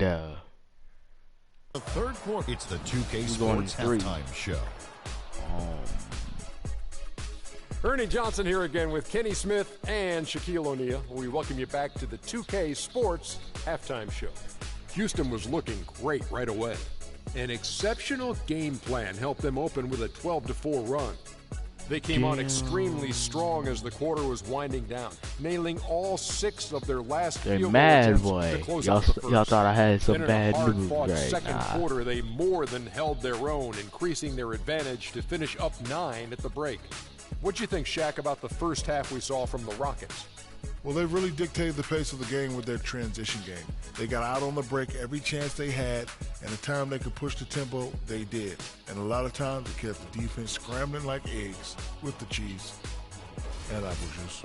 The third quarter. It's the 2K Sports halftime show. Ernie Johnson here again with Kenny Smith and Shaquille O'Neal. We welcome you back to the 2K Sports halftime show. Houston was looking great right away. An exceptional game plan helped them open with a 12-4 run. They came on extremely strong as the quarter was winding down, nailing all 6 of their last field goal attempts to close out the first. Y'all thought I had some bad news. In a hard-fought second quarter, they more than held their own, increasing their advantage to finish up 9 at the break. What'd you think, Shaq, about the first half we saw from the Rockets? Well, they really dictated the pace of the game with their transition game. They got out on the break every chance they had, and the time they could push the tempo, they did. And a lot of times, it kept the defense scrambling like eggs with the cheese and apple juice.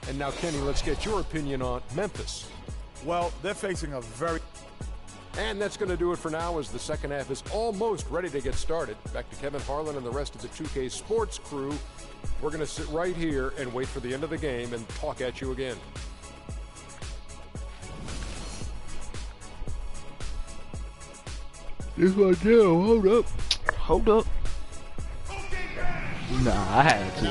And now, Kenny, let's get your opinion on Memphis. Well, they're facing a very... And that's going to do it for now as the second half is almost ready to get started. Back to Kevin Harlan and the rest of the 2K Sports crew. We're going to sit right here and wait for the end of the game and talk at you again. This one down. Hold up. Hold up. Nah, I had to.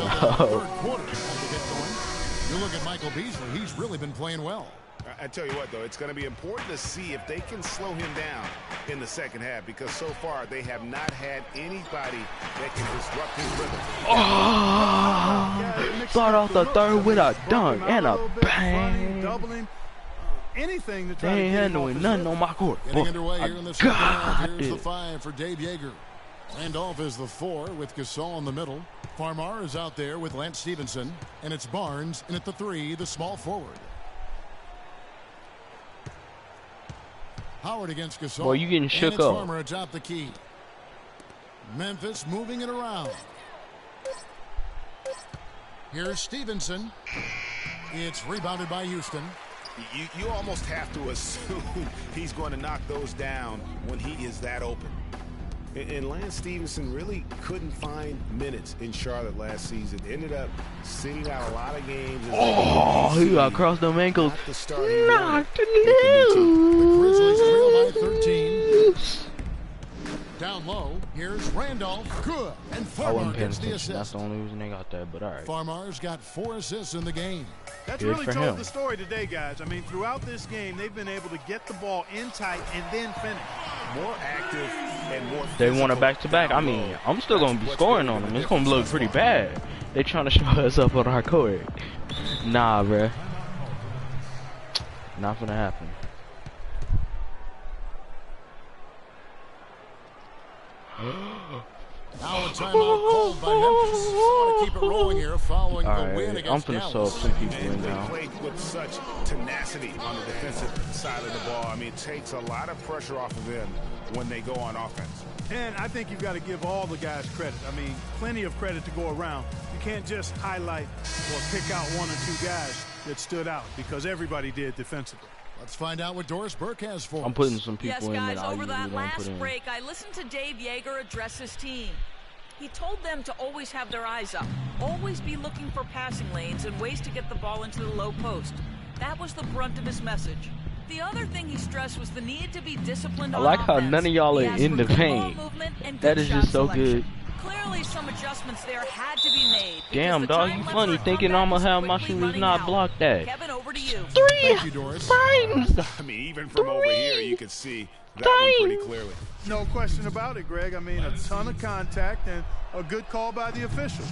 You look at Michael Beasley. He's really been playing well. I tell you what, though, it's going to be important to see if they can slow him down in the second half, because so far they have not had anybody that can disrupt his rhythm. Oh! Start off the third with a dunk and a bang. Anything they ain't handling nothing on my court. Getting underway here in the second half. Here's the 5 for Dave Yeager. Randolph is the 4 with Gasol in the middle. Farmar is out there with Lance Stevenson. And it's Barnes in at the 3, the small forward. Howard against Gasol. Boy, you getting shook up. Farmer atop the key. Memphis moving it around. Here's Stevenson. It's rebounded by Houston. You almost have to assume he's going to knock those down when he is that open. And Lance Stevenson really couldn't find minutes in Charlotte last season. Ended up sitting out a lot of games. Oh, he got crossed them ankles. Knocked loose. The Grizzlies trail by 13. Down low, here's Randolph. Good. And Farmar gets the assist. That's the only reason they got that, but all right. Farmar's got 4 assists in the game. That's really told the story today, guys. I mean, throughout this game, they've been able to get the ball in tight and then finish. More active and more they want a back-to-back. I mean, I'm still going to be scoring on them. It's going to look pretty bad. They trying to show us up on our court. Nah, bruh. Not gonna happen. Now a timeout called by Memphis. They want to keep it rolling here following the win against Dallas. I'm finna sub some people in now. They played with such tenacity on the defensive side of the ball. I mean, it takes a lot of pressure off of them when they go on offense. And I think you've got to give all the guys credit. I mean, plenty of credit to go around. You can't just highlight or pick out 1 or 2 guys that stood out, because everybody did defensively. Let's find out what Doris Burke has for us. I'm putting some people in. Yes, guys, over that last break, I listened to Dave Yeager address his team. He told them to always have their eyes up, always be looking for passing lanes and ways to get the ball into the low post. That was the brunt of his message. The other thing he stressed was the need to be disciplined on offense. I like how none of y'all are in the paint. That is just so good. Clearly, some adjustments there had to be made. Damn, dog, you funny thinking I'm gonna have my shooters not block that. Kevin, over to you. 3 Thank you, Doris. times. I mean, even from over here, you can see that one pretty clearly. No question about it, Greg. I mean, a ton of contact and a good call by the official.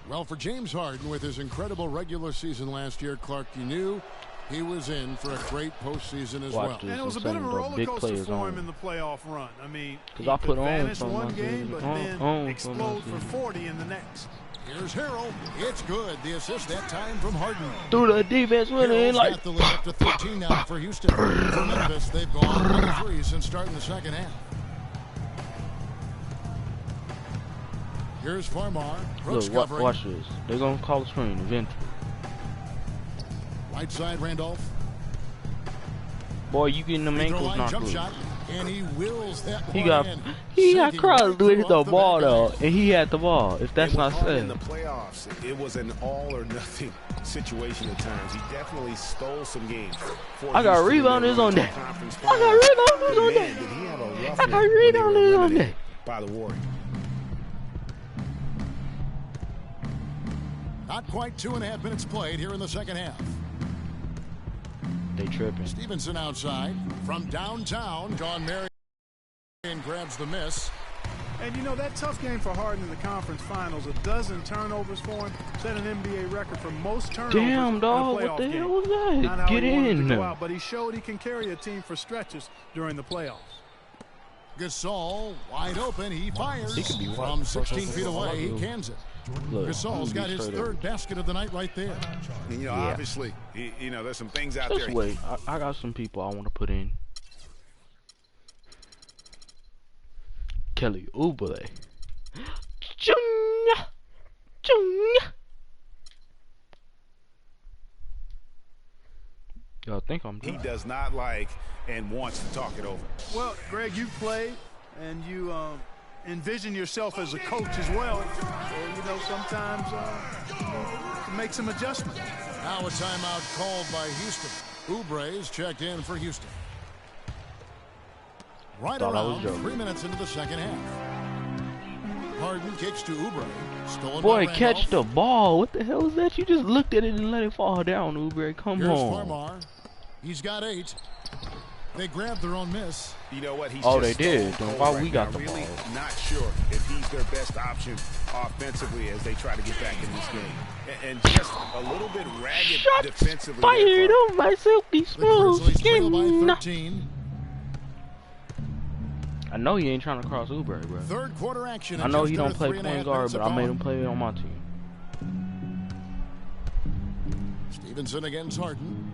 Well, for James Harden, with his incredible regular season last year, Clark, you knew he was in for a great postseason as well. And it was a bit of a roller coaster for him in the playoff run. I mean, he could vanish one game, but then explode for 40 in the next. Here's Harrell. It's good. The assist that time from Harden. Through the defense with it, like. Got the lead up to 13 now for Houston. For Memphis, they've gone 1-3 since starting the second half. Here's Farmar. Look, watch this. They're gonna call a screen eventually. Right side, Randolph. Boy, you getting them ankles knocked loose. And he wills that he got crossed with the ball though, and he had the ball. If that's not said. In the playoffs, it was an all or nothing situation at times. He definitely stole some games. I got rebounders on that. Kings I got fans, rebounders on man, that. did he have a rough I one got when they were rebounders on eliminated that. by the Warriors. Not quite 2.5 minutes played here in the second half. They tripping. Stevenson outside from downtown. John Marion grabs the miss. And you know, that tough game for Harden in the conference finals, 12 turnovers for him, set an NBA record for most turnovers. Damn, dog, in a playoff what the game. hell was that? Not how Get he wanted in. to go out, but he showed he can carry a team for stretches during the playoffs. Gasol wide open. He fires He could be from 16 feet away. He cans it. Look, Gasol's got his third basket of the night right there. And, you know, obviously, you know, there's some things out Just there. wait. I got some people I want to put in. Kelly Oubre. Junior. Y'all think I'm He done? does not like and wants to talk it over. Well, Greg, you played and you envision yourself as a coach as well. So, you know, sometimes you need to make some adjustments. Now a timeout called by Houston. Oubre's checked in for Houston. Right Thought I was around joking. 3 minutes into the second half. Harden kicks to Oubre. Stolen Boy, by catch Randolph. the ball. What the hell is that? You just looked at it and let it fall down, Oubre. Come Here's on. Farmar. He's got 8. They grabbed their own miss. You know what? He's Oh, just they did. stone Then cold why we right got now. the Really ball? not sure if he's their best option offensively as they try to get back in this game. And just a little bit ragged defensively. Fired on my silky The smooth Grizzlies trail by skin. 13. I know he ain't trying to cross Oubre, bro. Third quarter action. I know just he don't under play 3.5 point guard, minutes but have I made gone. him play on my team. Stevenson against Harden.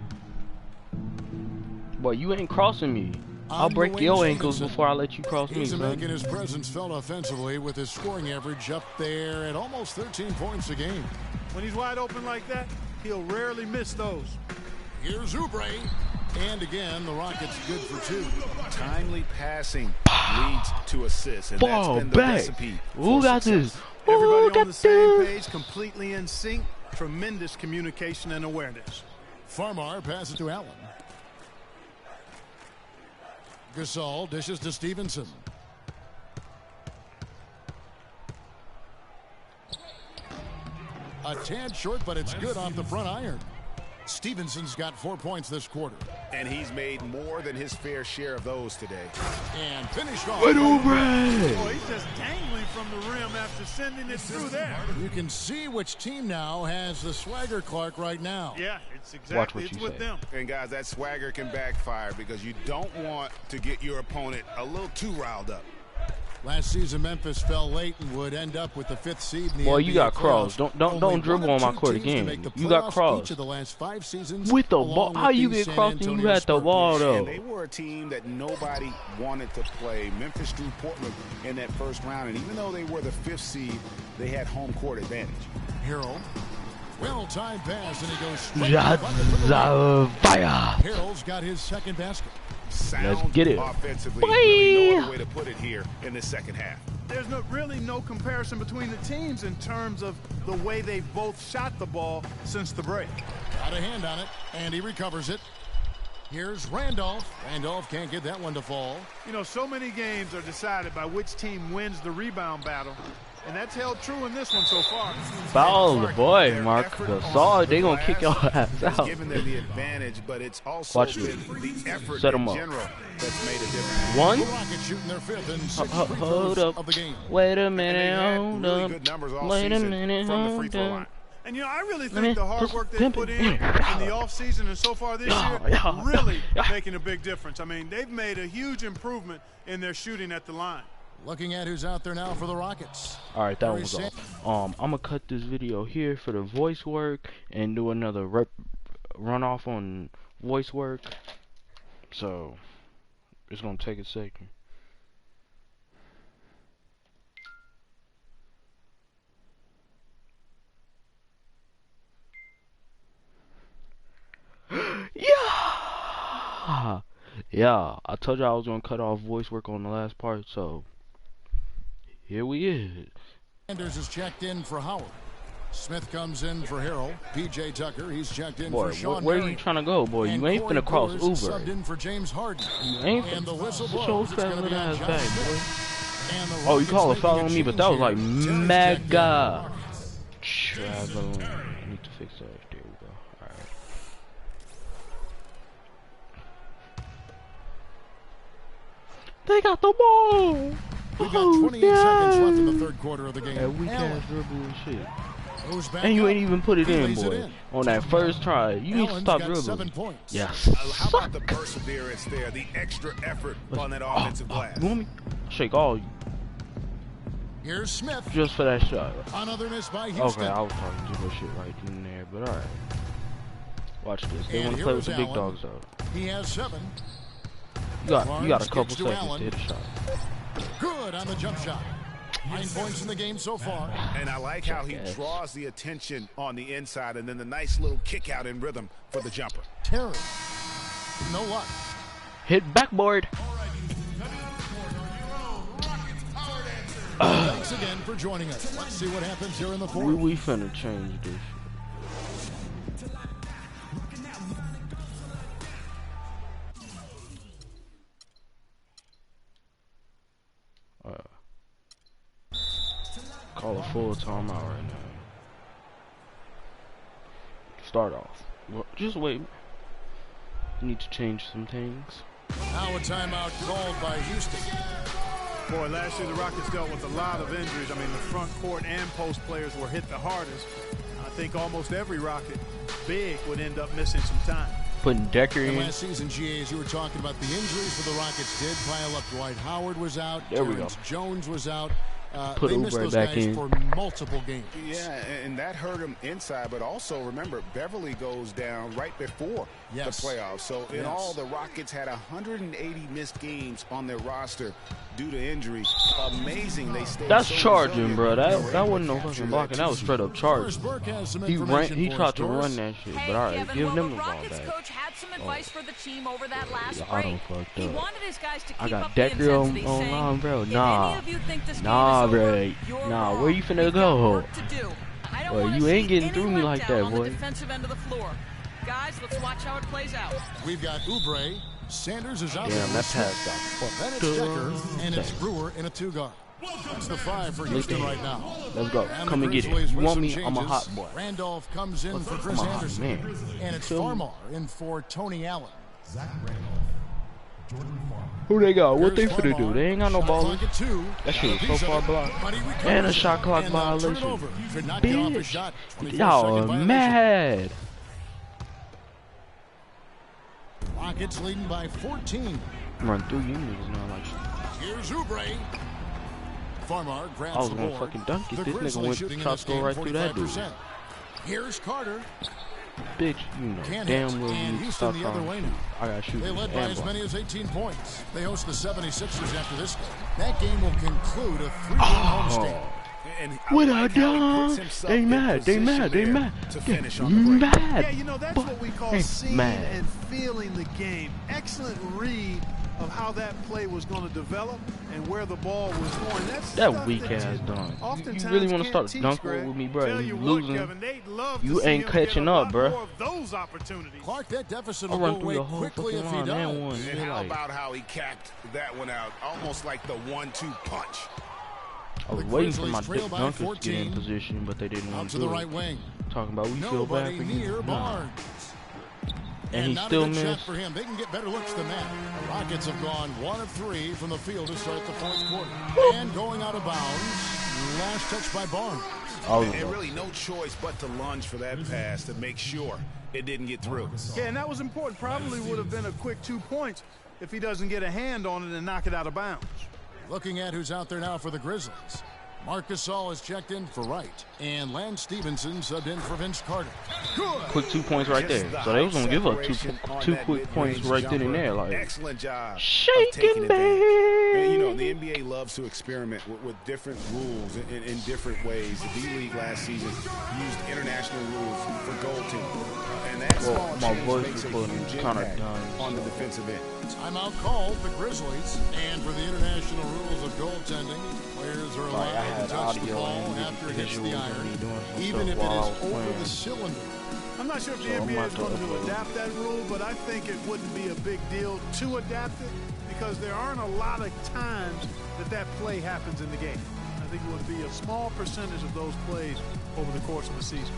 Boy, you ain't crossing me. I'll On the break wing, your ankles Stevenson. before I let you cross me, He's son. making his presence felt offensively with his scoring average up there at almost 13 points a game. When he's wide open like that, he'll rarely miss those. Here's Oubre. And again, the Rockets good for 2. Timely passing leads to assists, and Ball that's been the back. recipe. Who for got success. this? Who Everybody got on the same this? page, completely in sync, tremendous communication and awareness. Farmar passes to Allen. Gasol dishes to Stevenson. A tad short, but it's good off the front iron. Stevenson's got 4 points this quarter. And he's made more than his fair share of those today. And finished off. Oubre! Oh, he's just dangling from the rim after sending it through there. You can see which team now has the swagger Clark right now. Yeah, it's Watch exactly, what it's you with say. them. And guys, that swagger can backfire because you don't want to get your opponent a little too riled up. Last season, Memphis fell late and would end up with the 5th seed in the Boy, NBA you got playoffs. crossed. Don't Only dribble one on of my two court teams to again. make the You got playoffs crossed. each of the last 5 seasons With the along ball. with How you the get San crossed and Antonio you had the Spurs. ball, though? And they were a team that nobody wanted to play. Memphis drew Portland in that first round, and even though they were the 5th seed, they had home court advantage. Harrell, well-timed pass, and he goes straight to the Shots bucket for the of fire. Harrell's got his second basket. Sound Let's get it. offensively. Boy. Really no other way to put it here in the second half. There's really no comparison between the teams in terms of the way they both shot the ball since the break. Got a hand on it, and he recovers it. Here's Randolph. Randolph can't get that one to fall. You know, so many games are decided by which team wins the rebound battle, and that's held true in this one so far. Foul the boy, Their Mark effort Gasol. on They the gonna kick your glass ass has out. given them the advantage, but it's also Watch been this. the effort Set in 'em up. general that's made a difference. One. The Rockets shooting their 5th and 6th free Hold throws up. of the game. Wait a And minute. they had Hold really up. good numbers all Wait a season minute. from the free Hold throw up. line. And, you know, I really me think the hard just work they pimp put it. in the offseason and so far this year Yeah. really Yeah. making a big difference. I mean, they've made a huge improvement in their shooting at the line. Looking at who's out there now for the Rockets. All right, that Very was sad. all. I'm gonna cut this video here for the voice work and do another run off on voice work. So it's gonna take a second. Yeah, I told you I was gonna cut off voice work on the last part, so here we is. Sanders is checked in for Howard. Smith comes in for Harrell. P.J. Tucker, he's checked in Boy, for Sean where Marion. you trying to go, boy? And You ain't Corey finna cross Brewers Uber. subbed in for James Harden. You ain't And the whistle finna blows. show It's gonna be on ass John back, Smith. boy. And the Oh, you Rockets call it making foul a on me, but change that was like here. Terry's mega. checked in. Traveling. I need to fix that. There we go. Alright. They got the ball! We've got 28 seconds left in the third quarter of the game. That weak Allen ass dribble and shit. goes back And you up. ain't even put it He in, lays it boy. in. On that first try. You need to Allen's stop got dribbling. 7 points. Yes. How about the perseverance there, the extra effort on that offensive glass? You want me? Shake all you. Here's Smith. Just for that shot. Another miss by Houston. Okay, I was talking too much shit right in there, but alright. Watch this. They And want to play with here the is big Allen. dogs, though. He has 7. You got a Barnes couple gets to seconds Allen. to hit a shot. Good on the jump shot. 9 points in the game so far. And I like how he draws the attention on the inside and then the nice little kick out in rhythm for the jumper. Terry. No luck. Hit backboard. Thanks again for joining us. Let's see what happens here in the fourth. We finna change this shit. Call a full timeout right now. Start off. Well, just wait. Need to change some things. Now a timeout called by Houston. Boy, last year the Rockets dealt with a lot of injuries. I mean, the front court and post players were hit the hardest. I think almost every Rocket big would end up missing some time. Putting Decker And in. last season, GA, as you were talking about, the injuries for the Rockets did pile up. Dwight Howard was out. There we go. Terrence Jones was out. Put they missed Oubre those back guys in. for multiple games. Yeah, and that hurt him inside, but also remember, Beverly goes down right before the playoffs. So in all, the Rockets had 180 missed games on their roster due to injury. Amazing they stayed. That's so charging, resilient. bro. That wasn't no fucking blocking. That was straight up charging. Burke has some He information for tried us, to Doris. run that shit, Hey, but alright, Kevin, give well, them the the ball Rockets back. coach had some advice for the team over that last Yeah, I break. done fucked He up. wanted his guys to keep I got up the Decker on intensity, saying, line, bro. if Nah. any of you think this Nah, game is over, bro. you're Nah, wrong. where you finna We've got go? work to do. I don't Well, wanna you ain't see getting any through me like letdown that, on boy. the defensive end of the floor. Guys, let's watch how it plays out. We've got Oubre. Sanders is out Damn, there. that pass got Then fucked it's up. Decker, and it's Brewer in a 2-guard. That's the 5 for Houston right now. Let's go. And Come the and get it. Grizzlies You with want some me? I'm a changes. hot boy. Randolph comes in for Chris I'm a hot Anderson. man. And it's Feel me? Farmar in for Tony Allen. Who they got? What they Here's finna do? Farmar. They ain't got no Shot ballers. clock at 2. That Got shit a was so piece of far it, blocked. but he recovers And a it. shot clock And they'll turn it violation. over. Could not get off his Bitch. shot. 24-second Y'all violation. mad. Rockets leading by 14. Run through you niggas now like Here's Oubre. Farmar I grabs was the gonna board. fucking dunk it. The This nigga Grizzlies went shooting in try to this go game right through that dude. 45%. Here's Carter. bitch, you know Can't damn hit. well And you Houston stop the other trying way to now. shoot. I gotta shoot. They led by and as block. many as 18 points. They host the 76ers after this game. That game will conclude a 3-1 homestand. And What I like I how he done? puts himself They in mad. They position mad. They there mad. to They finish on the break. mad. Yeah, you know, that's what we call They seeing mad. and feeling the game. Excellent read of how that play was going to develop and where the ball was going. That's That stuff weak that ass you dunk. oftentimes You really want to can't start teach, dunking Greg. with me, bro? Tell And you you what, losing. Kevin, they'd love You to see ain't him catching get a up, lot bro. more of those opportunities. Clark, that deficit I'll will run go through away your whole quickly fucking if he line and does. one. And You're how like, about how he capped that one out? Almost like the 1-2 punch. I was The waiting for Grizzlies my trail dick by dunkers to get in 14. position, but they didn't Out want to to the do right it. wing. Talking about we feel bad Nobody for near you. Nah. Barnes. And he not still a good shot missed. for him. They can get better looks than that. The Rockets have gone 1 of 3 from the field to start the fourth quarter. And going out of bounds. Last touch by Barnes. And really no choice but to lunge for that pass to make sure it didn't get through. Yeah, and that was important. Probably would have been a quick 2 points if he doesn't get a hand on it and knock it out of bounds. Looking at who's out there now for the Grizzlies. Marc Gasol is checked in for Wright. And Lance Stevenson subbed in for Vince Carter. Good. Quick 2 points right there. So they was gonna give up two quick points right then and there. Like, excellent job. shaking, baby. And, you know, the NBA loves to experiment with different rules in different ways. The D-League last season used international rules for goaltending. And that small my change voice makes a recording huge is kinda impact done. on the defensive end. Timeout called the Grizzlies. And for the international rules of goaltending, players are allowed had touch the audio ball and after it hits visuals the and iron, me doing some even stuff if it while I is was over playing. the cylinder. I'm not sure if the So I'm NBA is about going to to upload. adapt that rule, but I think it wouldn't be a big deal to adapt it because there aren't a lot of times that play happens in the game. I think it would be a small percentage of those plays over the course of a season.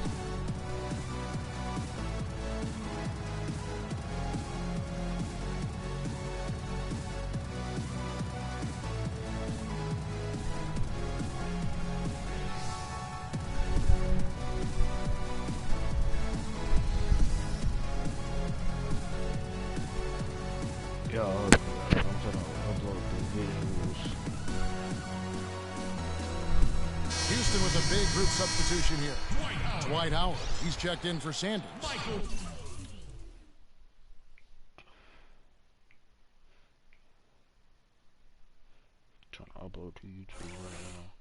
Yeah, I'm gonna upload the visuals. Houston with a big group substitution here. Dwight Howard. He's checked in for Sanders. Trying to upload to YouTube right now.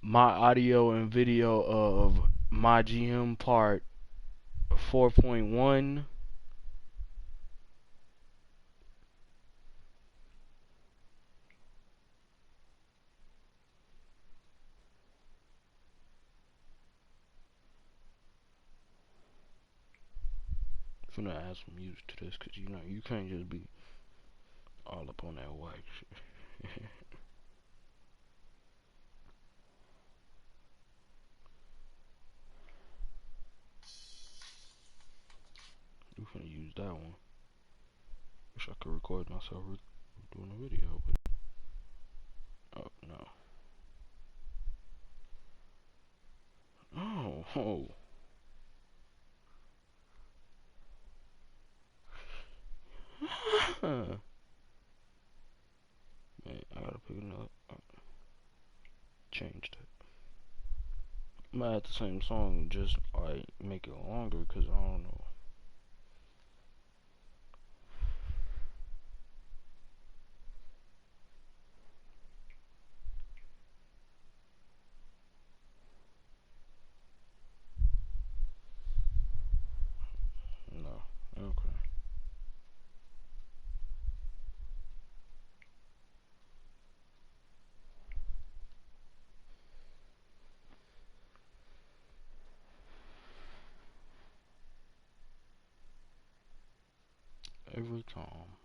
My audio and video of my GM part 4.1. I'm finna add some music to this, cause you know you can't just be all up on that white shit. We finna use that one. Wish I could record myself doing a video, but oh no. Oh. Man, I gotta pick another. Change that. I'm gonna add the same song, just like make it longer, cause I don't know. No, okay. Every time.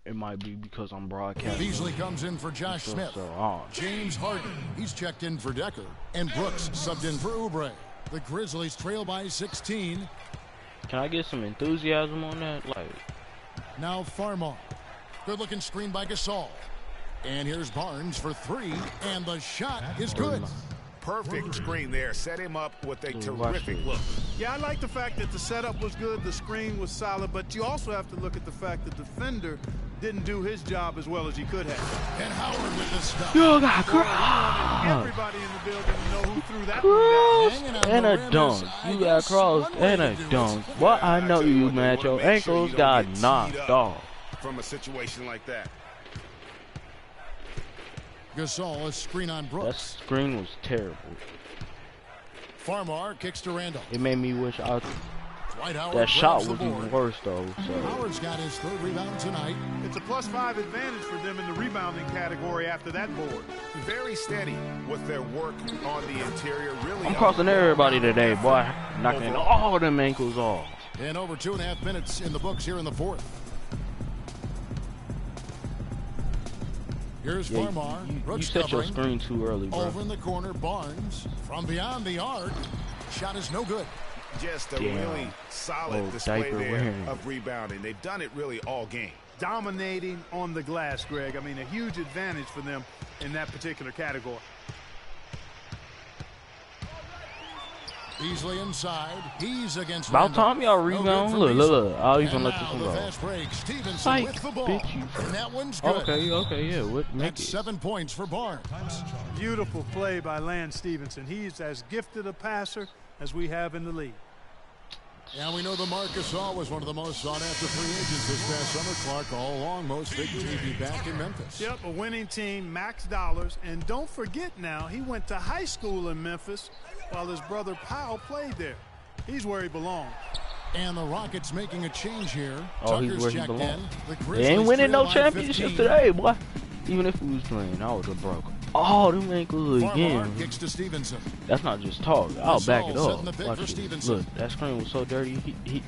It might be because I'm broadcasting. Beasley comes in for Josh Smith. James Harden, he's checked in for Decker. And Brooks subbed in for Oubre. The Grizzlies trail by 16. Can I get some enthusiasm on that? Like, now Farmar. Good looking screen by Gasol. And here's Barnes for three. And the shot is good. Perfect screen there. Set him up with a terrific look. Yeah, I like the fact that the setup was good, the screen was solid, but you also have to look at the fact that the defender didn't do his job as well as he could have. And Howard with the stuff. you got crossed. Everybody in the building to know who threw that one down. And a dunk. You got crossed and a dunk. Well, I know you, man. Your ankles got knocked off. From a situation like that. Gasol, a screen on That Brooks. screen was terrible. Farmar kicks to Randall. It made me wish I. Dwight Howard That shot grabs the was board. even worse though. So Howard's got his third rebound tonight. It's a +5 advantage for them in the rebounding category after that board. Very steady with their work on the interior. Really, I'm crossing everybody today, boy. Knocking all them ankles off. And over 2.5 minutes in the books here in the fourth. Here's Yeah, Farmar. you Brooks set your covering. screen too early, bro. Over in the corner, Barnes. From beyond the arc. Shot is no good. just a Damn. really solid display diaper there wearing. of rebounding. They've done it really all game. Dominating on the glass, Greg. I mean, a huge advantage for them in that particular category. Beasley inside. He's against About Randall. time y'all No good rebound. for Look, Beasley. look. I'll even And let now this one the go. fast break. Stevenson Psych, with the ball. bitch, you. And that one's good. Okay, yeah. What? Make That's it. 7 points for Barnes. Beautiful play by Lance Stevenson. He's as gifted a passer as we have in the league. And we know the Marc Gasol was one of the most sought-after free agents this past summer, Clark. All along, most figured he'd be back in Memphis. Yep, a winning team, max dollars. And don't forget now, he went to high school in Memphis while his brother Powell played there. He's where he belongs. And the Rockets making a change here. Oh, Tucker's he's where he checked belongs. in. They ain't winning no trail by championships 15. today, boy. Even if we was playing, I would have broke. Oh, them ain't good Farmar again. kicks to Stevenson. That's not just talk. I'll back it Gasol up. setting the pick Watch for it. Stevenson. Look, that screen was so dirty.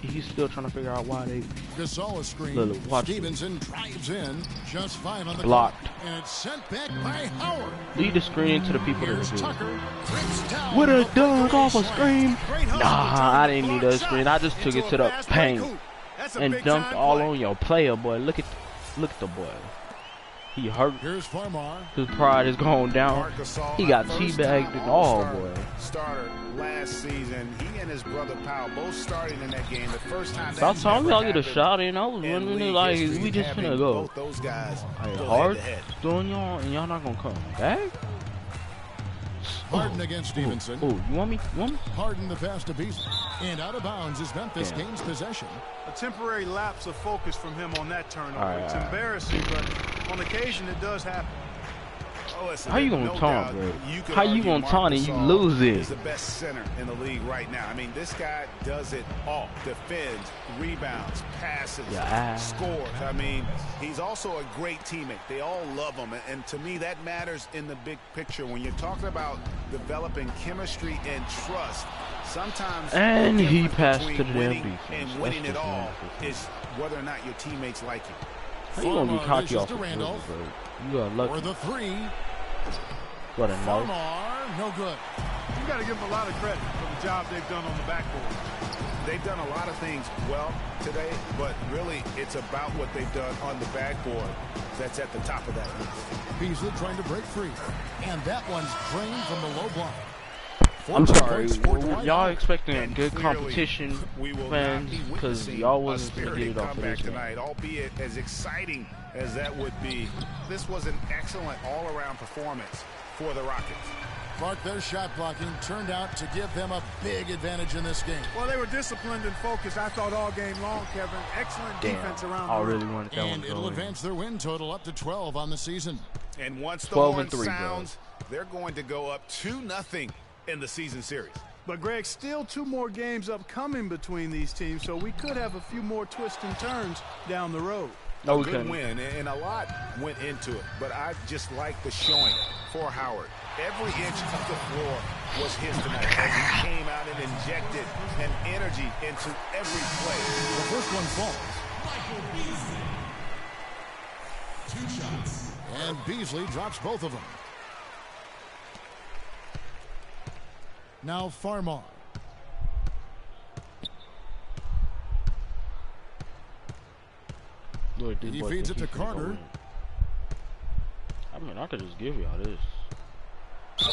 He's still trying to figure out why they Gasol is screen. Look, watch Stevenson drives in. Just 5 on the blocked. clock. And it's sent back by Howard. Lead the screen to the people that Here's are good. Tucker. Trips down. Would have the dunk breakaway off a slam. screen. Great hustle Nah, to turn I the didn't need block that screen. I just took into it to a the fast break paint hoop. That's a and big dunked time all play. on your player, boy. Look at the boy. He hurt. Here's Farmar. His pride is going down. Marc Gasol, He got first teabagged time and all, All-Star boy. starter last season. He and his brother Powell both starting in that game. The first time Stop that's telling me never y'all get a happened shot in. I was in wondering league like history, we just having finna go. Both those guys Like, go hard head-to-head. doing y'all and y'all not gonna come back. Harden against Stevenson. Oh, you want me? Harden the pass to Beasley. And out of bounds as Memphis Damn. gains possession. A temporary lapse of focus from him on that turnover. All right, It's all right. embarrassing, but on occasion it does happen. Oh, listen, How you there's gonna no taunt, doubt bro? you could How you argue gonna Marc taunt and you Gasol lose it? is the best center in the league right now. I mean, this guy does it all. Defends, rebounds, passes, Yeah. scores. I mean, he's also a great teammate. They all love him. And to me, that matters in the big picture. When you're talking about developing chemistry and trust, sometimes And the he difference passed to between the damn winning defense. and winning That's it all just is whether or not your teammates like you. How you gonna be Farmar cocky dishes off to the Randolph. bro? You got lucky. For the three. What a no. Farmar, no good. You got to give them a lot of credit for the job they've done on the backboard. They've done a lot of things well today, but really it's about what they've done on the backboard that's at the top of that list. Beasley trying to break free. And that one's drained from the low block. I'm 14 sorry. points for Dwight Y'all Howard. expecting a And good clearly, competition, we will fans, not be because witnessing y'all a wasn't gonna get spirited it off of comeback this one. tonight, albeit as exciting as that would be. This was an excellent all-around performance for the Rockets. Clark, their shot blocking turned out to give them a big advantage in this game. Well, they were disciplined and focused, I thought, all game long, Kevin. Excellent Damn, defense around I the rim. really wanted that one And to it'll go in. advance their win total up to 12 on the season. And once the 12 horn and 3, bro. sounds, they're going to go up 2-0 in the season series. But, Greg, still 2 more games upcoming between these teams, so we could have a few more twists and turns down the road. No, A we good couldn't. win, and a lot went into it. But I just like the showing for Howard. Every inch of the floor was his tonight as he came out and injected an energy into every play. The first one falls. 2 shots. And Beasley drops both of them. Now Farmar. Look, this He boy feeds think it to he finna go Carter. in. I mean, I could just give y'all this.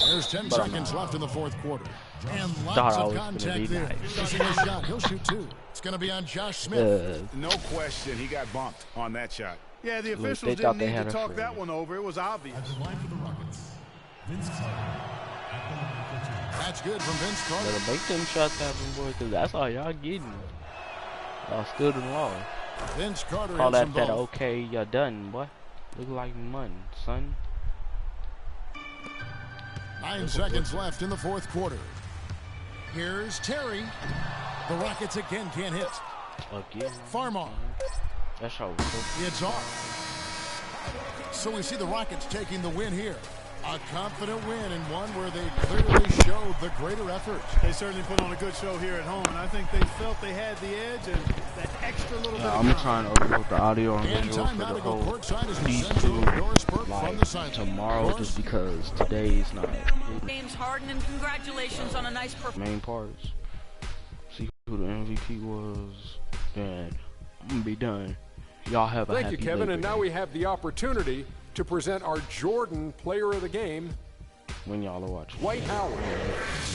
There's 10 But I'm seconds not. left in the fourth quarter. And Thought lots I of was gonna contact be there. nice. Missing a shot. He'll shoot 2. It's going to be on Josh Smith. No question he got bumped on that shot. Yeah, the Look, officials they didn't thought they need had to a talk free. that one over. It was obvious. At the line for the Rockets, Vince Carter. At the line for 2. That's good from Vince Carter. Better make them shots happen, boy, because that's all y'all getting. Y'all stood in law. Vince Carter Call hits them that both. okay, you're done, boy. Look like money, son. 9 seconds left in the fourth quarter. Here's Terry. The Rockets again can't hit. Again. Farmar. That shot was so It's off. So we see the Rockets taking the win here. A confident win and one where they clearly showed the greater effort. They certainly put on a good show here at home, and I think they felt they had the edge and that extra little bit of I'm confidence. trying to overlook the audio and And visual for timeout the to go whole courtside as we these send to two, Doris Burke from the like sideline. tomorrow, Doris? just because today's not James Harden, and congratulations on a nice the performance. main parts. See who the MVP was, then I'm gonna be done. Y'all have a Thank happy you, Kevin. Labor And now Day we have the opportunity to present our Jordan Player of the Game, when y'all are watching. Dwight Howard.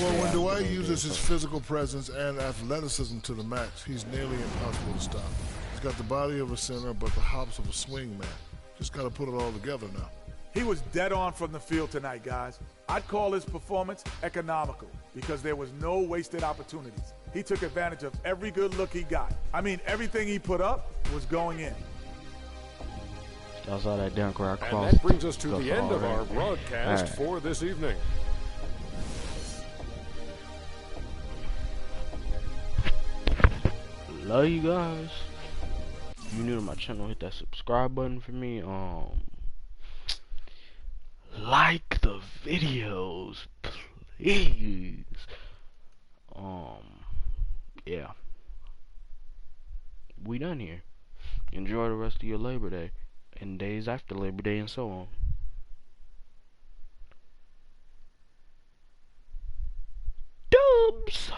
Well, when Dwight uses his physical presence and athleticism to the max, he's nearly impossible to stop. He's got the body of a center, but the hops of a swing man. Just got to put it all together now. He was dead on from the field tonight, guys. I'd call his performance economical because there was no wasted opportunities. he took advantage of every good look he got. I mean, everything he put up was going in. I saw that dunk where I crossed. And that brings us to the end of our broadcast for this evening. Love you guys. If you're new to my channel, hit that subscribe button for me. Like the videos, please. Yeah. We done here. Enjoy the rest of your Labor Day and days after Labor Day and so on. Dubs!